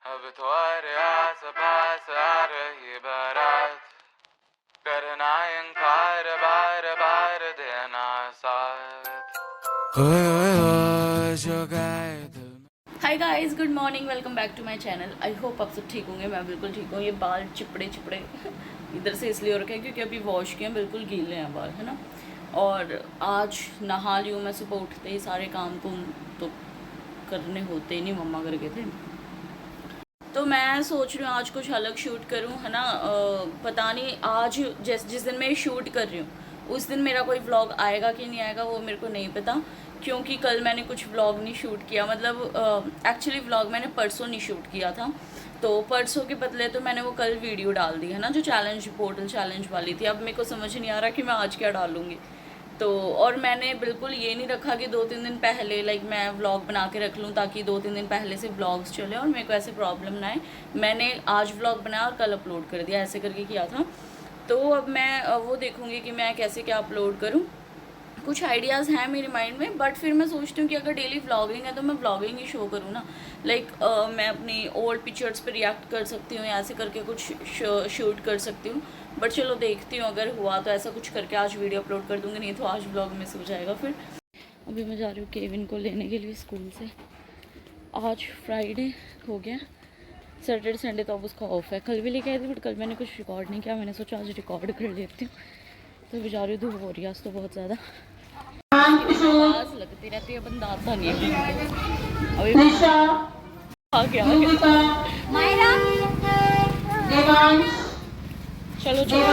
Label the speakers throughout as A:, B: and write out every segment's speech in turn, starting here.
A: अब तुम्हारे आस पास आ रही बारात, करना इनकार बार बार देना साथ। जो गाए दिल में।
B: Hi guys, good morning, welcome back to my channel. I hope आप सब ठीक होंगे। मैं बिल्कुल ठीक हूँ। ये बाल चिपड़े चिपड़े इधर से इसलिए हो रखे हैं क्योंकि अभी वॉश किए हैं, बिल्कुल गीले हैं बाल, है ना। और आज नहा ली हूँ मैं। सुबह उठते ही सारे काम को तो करने होते ही नहीं, मम्मा कर गए थे। तो मैं सोच रही हूँ आज कुछ अलग शूट करूँ, है ना। पता नहीं आज जिस दिन मैं शूट कर रही हूँ उस दिन मेरा कोई व्लॉग आएगा कि नहीं आएगा, वो मेरे को नहीं पता। क्योंकि कल मैंने कुछ व्लॉग नहीं शूट किया, मतलब एक्चुअली व्लॉग मैंने परसों नहीं शूट किया था। तो परसों के बदले तो मैंने वो कल वीडियो डाल दी, है ना, जो चैलेंज पोर्टल चैलेंज वाली थी। अब मेरे को समझ नहीं आ रहा कि मैं आज क्या डालूँगी। तो और मैंने बिल्कुल ये नहीं रखा कि 2-3 दिन पहले लाइक मैं व्लॉग बना के रख लूँ ताकि 2-3 दिन पहले से व्लॉग्स चले और मेरे को ऐसे प्रॉब्लम ना आए। मैंने आज व्लॉग बनाया और कल अपलोड कर दिया, ऐसे करके किया था। तो अब मैं वो देखूँगी कि मैं कैसे क्या अपलोड करूँ। कुछ आइडियाज़ हैं मेरे माइंड में, बट फिर मैं सोचती हूँ कि अगर डेली व्लॉगिंग है तो मैं व्लॉगिंग ही शो करूँ ना। लाइक मैं अपनी ओल्ड पिक्चर्स पे रिएक्ट कर सकती हूँ, ऐसे करके कुछ शूट कर सकती हूँ। बट चलो देखती हूँ, अगर हुआ तो ऐसा कुछ करके आज वीडियो अपलोड कर दूँगी, नहीं तो आज व्लॉग मिस हो जाएगा फिर। अभी मैं जा रही हूँ केविन को लेने के लिए स्कूल से। आज फ्राइडे हो गया, सैटरडे संडे तो अब उसका ऑफ है। कल भी लेके आई थी बट कल मैंने कुछ रिकॉर्ड नहीं किया, मैंने सोचा आज रिकॉर्ड कर लेती हूँ। तो अभी जा रही हूँ, धूप हो रही है आज तो बहुत ज़्यादा, आवाज लगती रहती है, बंदा आता नहीं है। अभी आ गया मायरा, चलो चलो।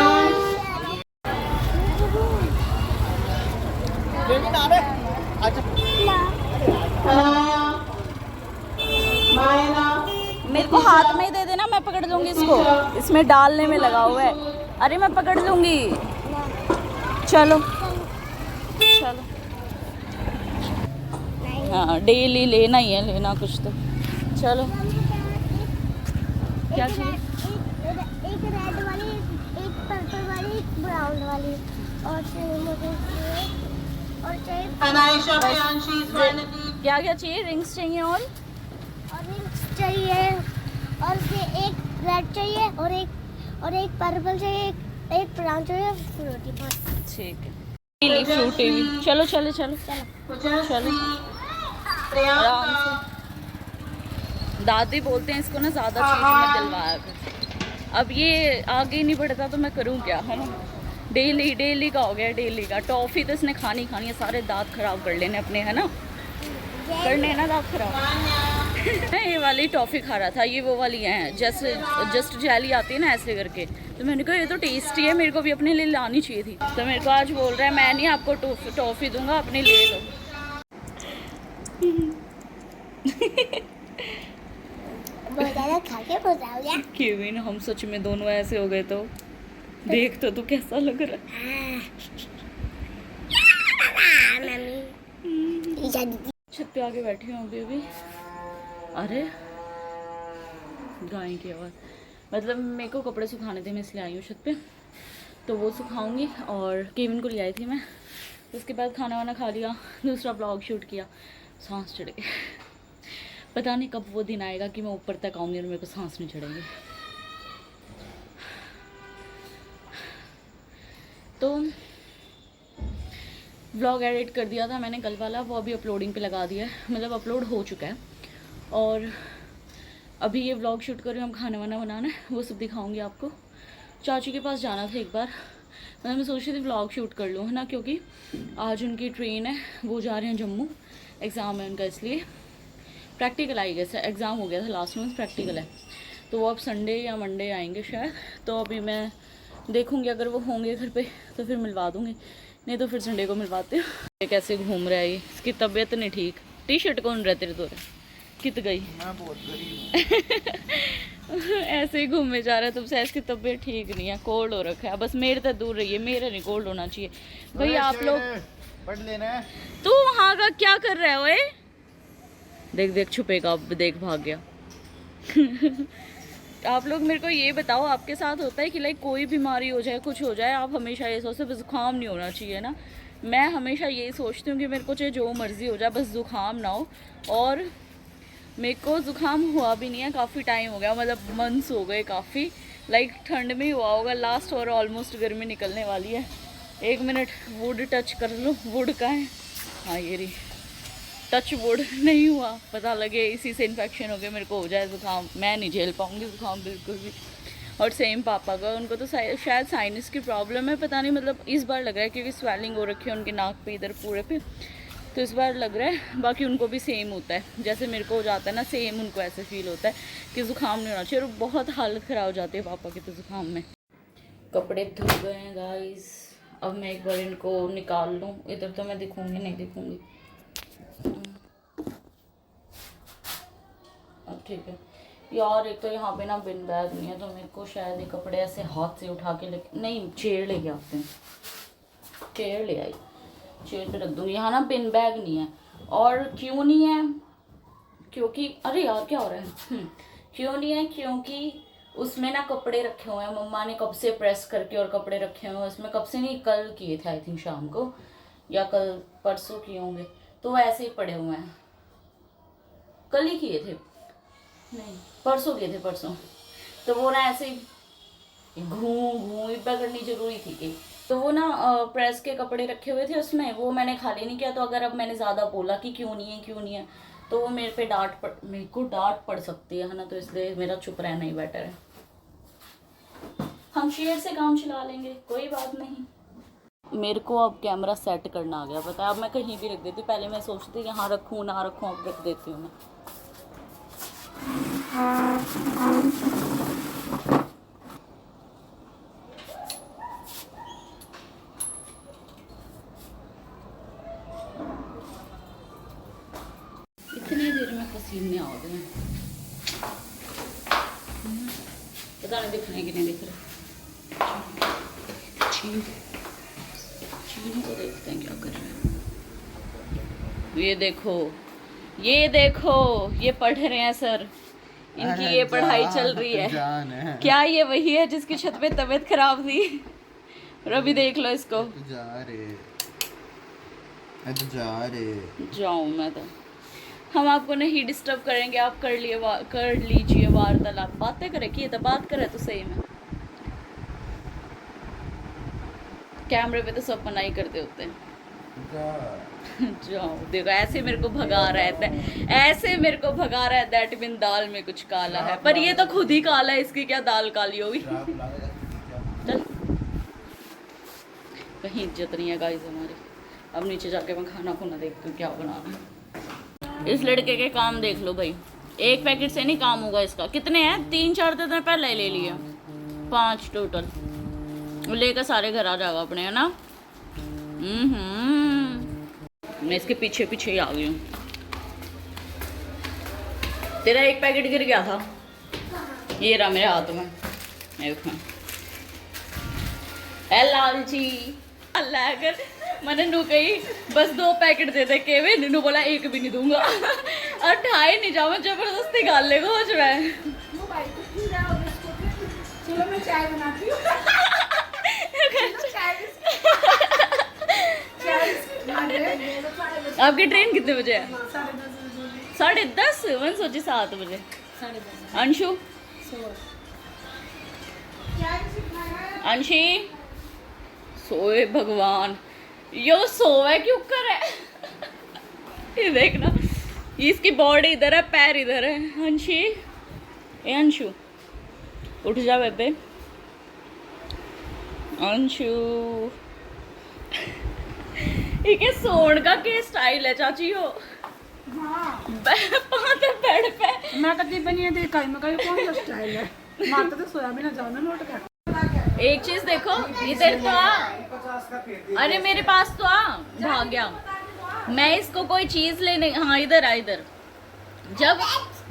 B: मेरे को हाथ में ही दे देना, मैं पकड़ लूंगी इसको, इसमें डालने में लगा हुआ है। अरे मैं पकड़ लूंगी, चलो चलो। हाँ डेली लेना ही है, लेना कुछ तो। चलो क्या चाहिए?
C: एक रेड वाली, एक पर्पल वाली, एक ब्राउन वाली, और
B: क्या क्या चाहिए? रिंग्स चाहिए और
C: रिंग्स चाहिए, और फिर एक रेड चाहिए, और एक पर्पल चाहिए, एक ब्राउन चाहिए, फ्रूटी बस।
B: ठीक है, फ्रूटी भी। चलो चलो चलो चलो आराम से। दादी बोलते हैं इसको ना ज़्यादा चीज़ में दिलवाया कर। अब ये आगे नहीं बढ़ता तो मैं करूँ क्या, है ना। डेली डेली का हो गया, डेली का। टॉफ़ी तो इसने खानी खानी है, सारे दांत खराब कर लेने अपने, है ना, करने हैं ना दांत खराब। ये वाली टॉफ़ी खा रहा था, ये वो वाली है जस्ट जेली आती है ना ऐसे करके। तो मैंने कहा ये तो टेस्टी है, मेरे को भी अपने लिए लानी चाहिए थी। तो मेरे को आज बोल रहा है मैं नहीं आपको टॉफ़ी दूंगा, अपने ले लो। केविन, हम सच में दोनों ऐसे हो गए तो देख तो तू कैसा लग रहा है। छत पे आके बैठी हूँ अभी। अरे गाय की आवाज़, मतलब मेरे को कपड़े सुखाने थे, मैं इसलिए आई हूँ छत पे। तो वो सुखाऊंगी और केविन को ले आई थी मैं। उसके बाद खाना वाना खा लिया, दूसरा ब्लॉग शूट किया। सांस चढ़ गई, पता नहीं कब वो दिन आएगा कि मैं ऊपर तक आऊँगी और मेरे को सांस नहीं चढ़ेगी। तो व्लॉग एडिट कर दिया था मैंने कल वाला, वो अभी अपलोडिंग पे लगा दिया है, मतलब अपलोड हो चुका है। और अभी ये व्लॉग शूट कर रही हूँ, हम खाना वाना बनाना है, वो सब दिखाऊंगी आपको। चाची के पास जाना था एक बार, मतलब मैं सोच रही थी व्लॉग शूट कर लूँ, है ना, क्योंकि आज उनकी ट्रेन है, वो जा रहे हैं जम्मू, एग्ज़ाम है उनका, इसलिए प्रैक्टिकल आई गया, एग्ज़ाम हो गया था लास्ट मंथ, प्रैक्टिकल है। तो वो अब संडे या मंडे आएंगे शायद। तो अभी मैं देखूँगी, अगर वो होंगे घर पे तो फिर मिलवा दूँगी, नहीं तो फिर संडे को मिलवाते हो। ये कैसे घूम रहा है ये, इसकी तबीयत नहीं ठीक। टी शर्ट कौन रहा तेरे तो कित गई?
A: मैं बहुत गरीब
B: ऐसे ही घूमने जा रहा है, तुमसे इसकी तबीयत ठीक नहीं है, कोल्ड हो रखा है। बस मेरे तो दूर रहिए, मेरे नहीं कोल्ड होना चाहिए भाई। आप लोग
A: पढ़ लेना है।
B: तू वहाँ का क्या कर रहा है ओए? देख देख छुपेगा, अब देख भाग गया। आप लोग मेरे को ये बताओ, आपके साथ होता है कि लाइक कोई बीमारी हो जाए, कुछ हो जाए, आप हमेशा ये सोचते बस जुकाम नहीं होना चाहिए ना। मैं हमेशा यही सोचती हूँ कि मेरे को चाहे जो मर्ज़ी हो जाए, बस जुकाम ना हो। और मेरे को जुकाम हुआ भी नहीं है, काफ़ी टाइम हो गया, मतलब मंथ्स हो गए काफ़ी। लाइक ठंड में ही हुआ होगा लास्ट, और ऑलमोस्ट गर्मी निकलने वाली है। 1 मिनट वुड टच कर लो, वुड का है, हाँ ये रही, टच वुड नहीं हुआ, पता लगे इसी से इन्फेक्शन हो गया, मेरे को हो जाए जुकाम, मैं नहीं झेल पाऊँगी जुकाम बिल्कुल भी। और सेम पापा का, उनको तो शायद साइनस की प्रॉब्लम है, पता नहीं, मतलब इस बार लग रहा है क्योंकि स्वेलिंग हो रखी है उनके नाक पे, इधर पूरे पे, तो इस बार लग रहा है। बाकी उनको भी सेम होता है, जैसे मेरे को हो जाता है ना, सेम उनको ऐसे फील होता है कि ज़ुकाम नहीं होना चाहिए, और बहुत हालत ख़राब हो जाती है पापा की तो ज़ुकाम में। कपड़े धुल गए हैं गाइस, अब मैं एक बार इनको निकाल लूँ, इधर तो मैं दिखूँगी नहीं दिखूँगी, अब ठीक है यार। एक तो यहाँ पे ना बिन बैग नहीं है, तो मेरे को शायद ये कपड़े ऐसे हाथ से उठा के लेके, नहीं चेयर लेके आते हैं, चेयर ले आई, चेयर पे रख दूँगी। यहाँ ना बिन बैग नहीं है, और क्यों नहीं है, क्योंकि अरे यार क्या हो रहा है, क्यों नहीं है, क्योंकि उसमें ना कपड़े रखे हुए हैं, मम्मा ने कब से प्रेस करके और कपड़े रखे हुए हैं उसमें, कब से नहीं, कल किए थे आई थिंक शाम को, या कल परसों किए होंगे, तो वो ऐसे ही पड़े हुए हैं, कल ही किए थे, नहीं परसों किए थे, परसों, तो वो ना ऐसे ही घूम करनी जरूरी थी कि, तो वो ना प्रेस के कपड़े रखे हुए थे उसमें, वो मैंने खाली नहीं किया, तो अगर अब मैंने ज़्यादा बोला कि क्यों नहीं है, तो वो मेरे पे मेरे को डांट पड़ सकती है ना, तो इसलिए मेरा चुप रहना ही बेटर है। हम शेयर से काम चला लेंगे, कोई बात नहीं। मेरे को अब कैमरा सेट करना आ गया, पता है, अब मैं कहीं भी रख देती हूँ, पहले मैं सोचती थी यहाँ रखूँ ना रखूँ, अब रख देती हूँ मैं। इतनी देर में पसीने आ गए, पता नहीं दिख रहे कि नहीं दिख रहे। चीन को देखते हैं क्या कर रहे हैं। ये देखो ये पढ़ रहे हैं सर, इनकी ये पढ़ाई चल रही है। क्या ये वही है जिसकी छत पे तबीयत खराब थी? और अभी देख लो इसको, जाऊँ मैं तो, हम आपको नहीं डिस्टर्ब करेंगे, आप कर लीजिए वार्तालाप, बातें करे कि ये तो बात करे तो सही में, कैमरे पे तो सब मना ही करते होते हैं। जाओ देखो, ऐसे मेरे को भगा रहता है, दैट मीन दाल में कुछ काला है, पर ये तो खुद ही काला है, इसकी क्या दाल काली होगी। चल कहीं इज्जत नहीं है गाइस हमारी। अब नीचे जाके मैं खाना खुना देखती हूँ क्या बनाना है। इस लड़के के काम देख लो भाई, एक पैकेट से नहीं काम होगा इसका। कितने हैं? 3-4 दिन पहले ले लिए, 5 टोटल, लेकर सारे घर आ जाएगा अपने, है ना। मैं इसके पीछे ही आ गई हूँ। तेरा एक पैकेट गिर गया था, ये रहा मेरे हाथ में, लालची अल्लाह। अगर मैंने नू कही बस 2 पैकेट दे दे के, नू बोला 1 भी नहीं दूंगा, और ठाए नहीं जाओ, जबरदस्ती गाल ले हो रहा है। चलो मैं चाय बनाती हूँ। आपकी ट्रेन कितने बजे है? 10:30। मैंने सोची 7 बजे। अंशु, अंशी सोए भगवान, यो सोए क्यों कर है? ये देखना, इसकी बॉडी इधर है, पैर इधर है। अंशी, ए अंशु उठ जा बेबे, अंशु। ये सोन का क्या स्टाइल है चाची? हो बेड पे
D: मैं कभी बनी देखा है, मैं कहीं कौन सा स्टाइल है, माता तो सोया भी ना जाओ ना नोट कर।
B: एक चीज देखो, इधर तो आ, अरे मेरे पास तो आ, भाग गया। मैं इसको कोई चीज लेने, हाँ इधर आ, इधर।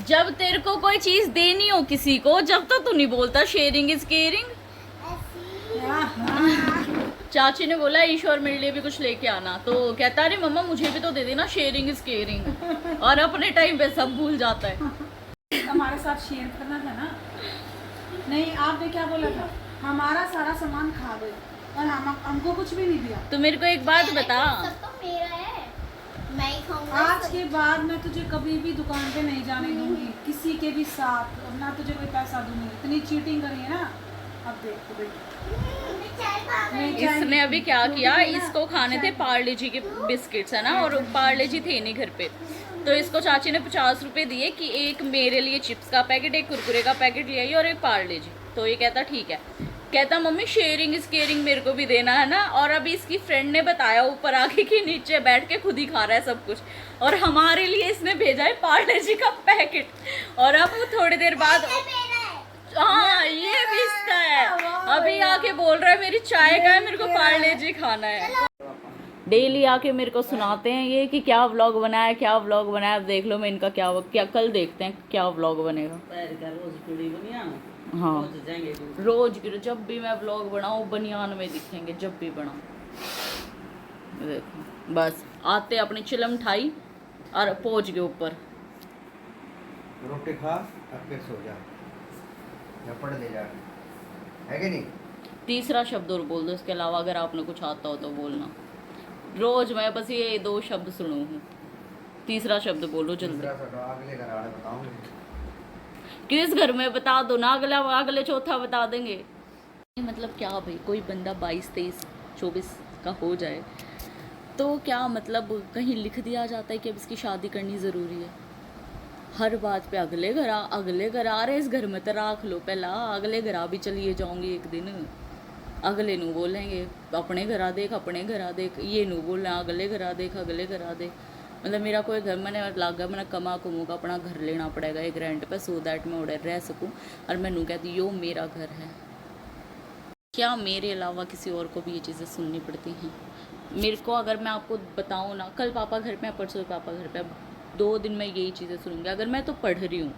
B: जब तेरे को कोई चीज देनी हो किसी को, जब तो तू नहीं बोलता शेयरिंग इज केयरिंग। चाची ने बोला ईश्वर मेरे लिए भी कुछ लेके आना, तो कहता अरे मम्मा मुझे भी तो दे देना, शेयरिंग इज केयरिंग, और अपने टाइम पे सब भूल जाता है।
D: हमारे साथ शेयर करना था ना, नहीं आपने क्या बोला था, हमारा सारा सामान खा गए और हमको कुछ भी नहीं दिया।
B: तो मेरे को एक बात बता,
C: सब तो मेरा है। मैं ही खाऊंगा।
D: आज के बाद मैं तुझे कभी भी दुकान पे नहीं जाने दूंगी किसी के भी साथ, और ना तुझे कोई पैसा दूंगी। इतनी चीटिंग करी है ना, अब देख तू देख। नहीं
B: इसने
D: जाएंगी।
B: अभी क्या
D: जो
B: किया,
D: भी है ना,
B: इसको खाने थे पार्ले जी के बिस्किट्स है ना, और पार्ले जी थे नहीं घर पे, तो इसको चाची ने 50 रुपए दिए कि एक मेरे लिए चिप्स का पैकेट, एक कुरकुरे का पैकेट ले आई और एक पार्ले जी। तो ये कहता ठीक है, कहता मम्मी शेयरिंग इज केयरिंग, मेरे को भी देना है ना। और अभी इसकी फ्रेंड ने बताया ऊपर आके कि नीचे बैठ के खुद ही खा रहा है सब कुछ, और हमारे लिए इसने भेजा है पार्ले जी का पैकेट। और अब वो थोड़ी देर बाद, हाँ ये भी इसका है, अभी आके बोल रहा है मेरी चाय का है, मेरे को पार्ले जी खाना है। डेली आके मेरे को सुनाते हैं ये कि क्या व्लॉग बनाया, क्या व्लॉग बनाया। अब देख लो मैं इनका क्या कल देखते हैं क्या व्लॉग बनेगा। हाँ रोज की जब भी मैं व्लॉग बनाऊँ बनियान में दिखेंगे, जब भी बनाऊँ। देखो बस आते अपनी चिलम ठाई और पहुँच गए ऊपर।
E: रोटी खा और फिर सो जा, या पढ़ ले जा, है कि नहीं?
B: तीसरा शब्द और बोल दो, इसके अलावा अगर आपने कुछ आता हो तो बोलना। रोज मैं बस ये 2 शब्द सुनू हूँ, तीसरा शब्द बोलो जल्दी।
E: तीसरा शब्द अगले घर वाले बताऊंगे।
B: किस घर में बता दो ना, अगले चौथा बता देंगे। मतलब क्या भाई, कोई बंदा 22, 23, 24 का हो जाए तो क्या मतलब कहीं लिख दिया जाता है कि अब इसकी शादी करनी ज़रूरी है। हर बात पे अगले घर आ रहे, इस घर में तो राख लो पहला, अगले घर आ भी चलिए जाऊंगी एक दिन। अगले नू बोलेंगे अपने घर आ देख, ये नू बोलना अगले घर आ देख। मतलब मेरा कोई घर मैंने लागा, मैंने कमा कुमू का अपना घर लेना पड़ेगा एक रेंट पे, सो दैट मैं उधर रह सकूं। और मैनू कहती यो मेरा घर है। क्या मेरे अलावा किसी और को भी ये चीज़ें सुननी पड़ती हैं? मेरे को अगर मैं आपको बताऊँ ना, कल पापा घर पे, परसों पापा घर पे, 2 दिन में यही चीज़ें सुनूंगी। अगर मैं तो पढ़ रही हूँ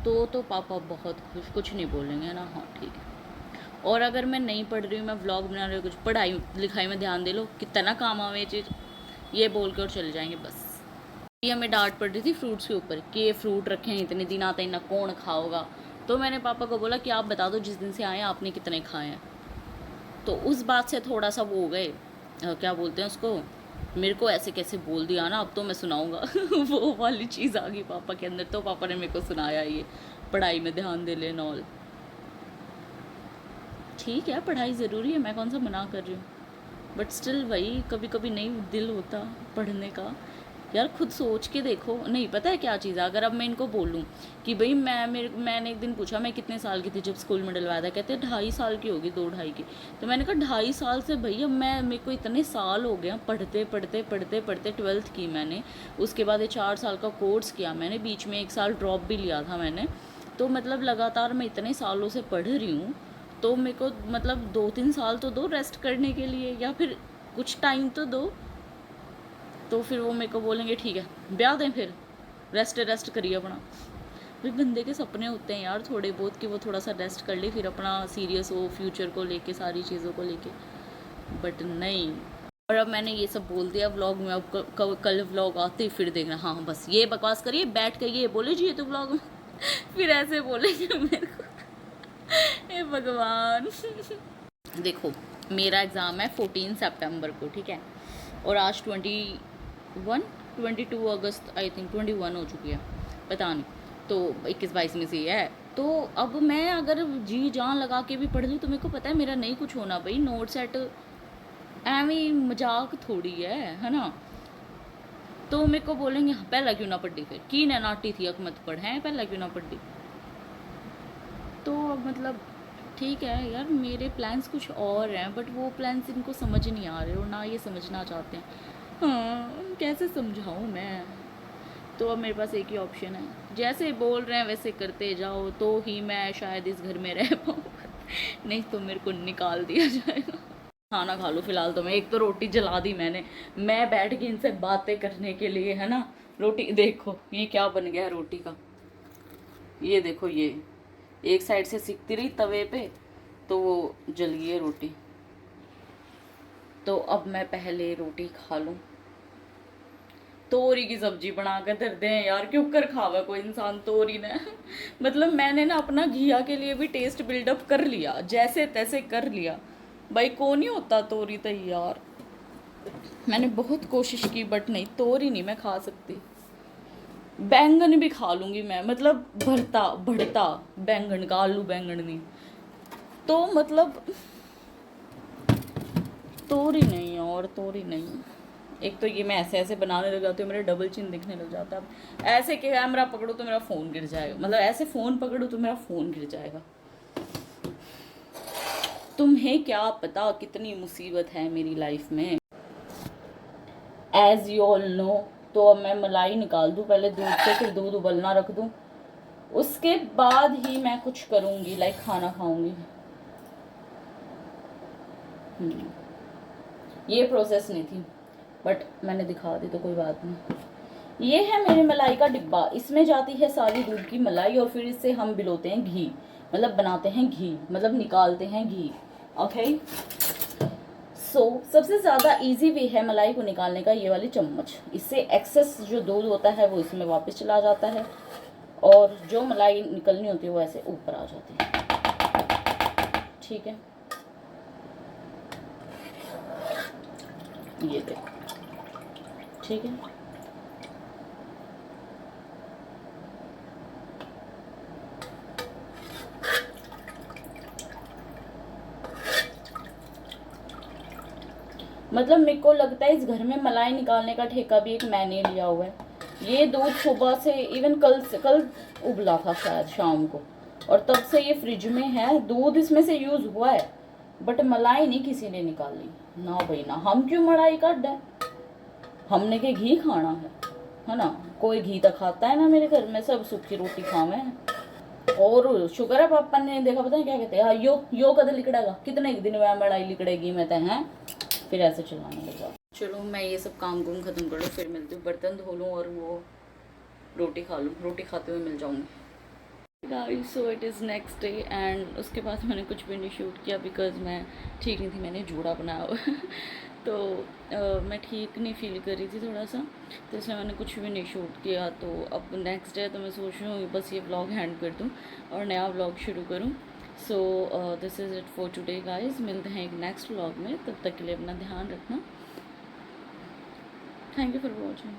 B: तो पापा बहुत खुश, कुछ नहीं बोलेंगे ना, हाँ ठीक है। और अगर मैं नहीं पढ़ रही हूँ, मैं व्लॉग बना रही हूँ, कुछ पढ़ाई लिखाई में ध्यान दे लो, कितना काम आवे ये चीज़, ये बोल कर चले जाएंगे बस। ये हमें डांट पड़ रही थी फ्रूट्स के ऊपर कि ये फ्रूट रखे हैं इतने दिन, आते इतना कौन खाओगा। तो मैंने पापा को बोला कि आप बता दो जिस दिन से आए आपने कितने खाए हैं। तो उस बात से थोड़ा सा वो हो गए, क्या बोलते हैं उसको, मेरे को ऐसे कैसे बोल दिया ना, अब तो मैं सुनाऊंगा वो वाली चीज़ आ गई पापा के अंदर। तो पापा ने मेरे को सुनाया ये पढ़ाई में ध्यान दे लेना ऑल। ठीक है पढ़ाई ज़रूरी है, मैं कौन सा मना कर रही हूँ, बट स्टिल वही कभी कभी नहीं दिल होता पढ़ने का। यार खुद सोच के देखो, नहीं पता है क्या चीज़ है। अगर अब मैं इनको बोलूँ कि भाई मैंने एक दिन पूछा मैं कितने साल की थी जब स्कूल में डलवाया था, कहते 2.5 साल की होगी, 2-2.5 की। तो मैंने कहा 2.5 साल से भैया मेरे को इतने साल हो गया पढ़ते 12th की मैंने, उसके बाद ये 4 साल का कोर्स किया मैंने, बीच में 1 साल ड्रॉप भी लिया था मैंने। तो मतलब लगातार मैं इतने सालों से पढ़ रही हूँ, तो मेरे को मतलब 2-3 साल तो दो रेस्ट करने के लिए, या फिर कुछ टाइम तो दो। तो फिर वो मेरे को बोलेंगे ठीक है ब्याह दें, फिर रेस्ट करिए अपना। फिर बंदे के सपने होते हैं यार थोड़े बहुत कि वो थोड़ा सा रेस्ट कर ले, फिर अपना सीरियस हो फ्यूचर को लेके, सारी चीज़ों को लेके, बट नहीं। और अब मैंने ये सब बोल दिया व्लॉग में, अब कल व्लॉग आते ही फिर देखना, हाँ बस ये बकवास करिए बैठ के, ये बोले जी ये तो व्लॉग में फिर ऐसे बोलेंगे मेरे को हे भगवान। देखो मेरा एग्ज़ाम है 14 सितंबर को, ठीक है, और आज 22 अगस्त आई थिंक 21 हो चुकी है, पता नहीं, तो 21-22 में से ही है। तो अब मैं अगर जी जान लगा के भी पढ़ लूँ तो मेरे को पता है मेरा नहीं कुछ होना भाई। नोट सेट एवं मजाक थोड़ी है ना। तो मेरे को बोलेंगे पहला क्यों ना पढ़ी, फिर की ना नाटी थी अक मत पढ़ है, पहला क्यों ना पढ़ी। तो मतलब ठीक है यार, मेरे प्लान्स कुछ और हैं, बट वो प्लान्स इनको समझ नहीं आ रहे और ना ये समझना चाहते हैं। हाँ कैसे समझाऊँ मैं। तो अब मेरे पास एक ही ऑप्शन है, जैसे बोल रहे हैं वैसे करते जाओ, तो ही मैं शायद इस घर में रह पाऊँ नहीं तो मेरे को निकाल दिया जाएगा। खाना खा लो फिलहाल। तो मैं एक तो रोटी जला दी मैंने, मैं बैठ के इनसे बातें करने के लिए, है ना। रोटी देखो ये क्या बन गया है रोटी का, ये देखो, ये एक साइड से सिकती रही तवे पे तो वो जल गई है रोटी। तो अब मैं पहले रोटी खा लूँ। तोरी की सब्जी बना कर धर दें यार, क्यों कर खावा कोई इंसान तोरी ने मतलब मैंने ना अपना घिया के लिए भी टेस्ट बिल्डअप कर लिया, जैसे तैसे कर लिया भाई, को नहीं होता तोरी तैयार। मैंने बहुत कोशिश की बट नहीं, तोरी नहीं मैं खा सकती। बैंगन भी खा लूँगी मैं, मतलब भरता बैंगन का, आलू बैंगन नहीं, तो मतलब तोरी नहीं और तोरी नहीं। एक तो ये मैं ऐसे ऐसे बनाने लग जाती हूँ, मेरे डबल चिन दिखने लग जाता है। अब ऐसे कैमरा पकड़ो तो मेरा फ़ोन गिर जाएगा, मतलब ऐसे फ़ोन पकड़ो तो मेरा फ़ोन गिर जाएगा। तुम्हें क्या पता कितनी मुसीबत है मेरी लाइफ में। एज यू ऑल नो, तो अब मैं मलाई निकाल दूँ पहले दूध से, फिर दूध उबलना रख दूँ, उसके बाद ही मैं कुछ करूँगी, लाइक खाना खाऊँगी। ये प्रोसेस नहीं थी बट मैंने दिखा दी तो कोई बात नहीं। ये है मेरे मलाई का डिब्बा, इसमें जाती है सारी दूध की मलाई और फिर इससे हम बिलोते हैं घी, मतलब बनाते हैं घी, मतलब निकालते हैं घी। ओके, सो सबसे ज़्यादा इजी वे है मलाई को निकालने का ये वाली चम्मच। इससे एक्सेस जो दूध होता है वो इसमें वापस चला जाता है और जो मलाई निकलनी होती है वो ऐसे ऊपर आ जाती है। ठीक है, ये देखो, ठीक है। मतलब मेरे को लगता है इस घर में मलाई निकालने का ठेका भी एक मैंने लिया हुआ है। ये दूध सुबह से, इवन कल उबला था शायद शाम को, और तब से ये फ्रिज में है। दूध इसमें से यूज़ हुआ है बट मलाई नहीं किसी ने निकाली ना भाई ना। हम क्यों मलाई काट है, हमने के घी खाना है ना। कोई घी तो खाता है ना मेरे घर में, सब सूखी रोटी खावे हैं। और शुक्र है पापा ने देखा, पता है क्या कहते हैं, हाँ यो कद लिकड़ेगा, कितने दिन में मलाई लिकड़ेगी मैं तो हैं, फिर ऐसे चलाने लगा। चलो मैं ये सब काम ख़त्म कर लूँ, फिर मिलती हूँ, बर्तन धो लूँ और वो रोटी खा लूँ, रोटी खाते हुए मिल जाऊँगी। Guys, so it is next day and उसके बाद मैंने कुछ भी नहीं शूट किया बिकॉज मैं ठीक नहीं थी, मैंने जूड़ा बनाया हुआ तो मैं ठीक नहीं फील कर रही थी थोड़ा सा, तो इसलिए मैंने कुछ भी नहीं शूट किया। तो अब नेक्स्ट डे तो मैं सोच रही हूँ बस ये व्लॉग हैंड कर दूँ और नया व्लॉग शुरू करूँ। So this is it for today guys, मिलते हैं एक नेक्स्ट व्लॉग में, तब तक के लिए अपना ध्यान रखना। Thank you for watching.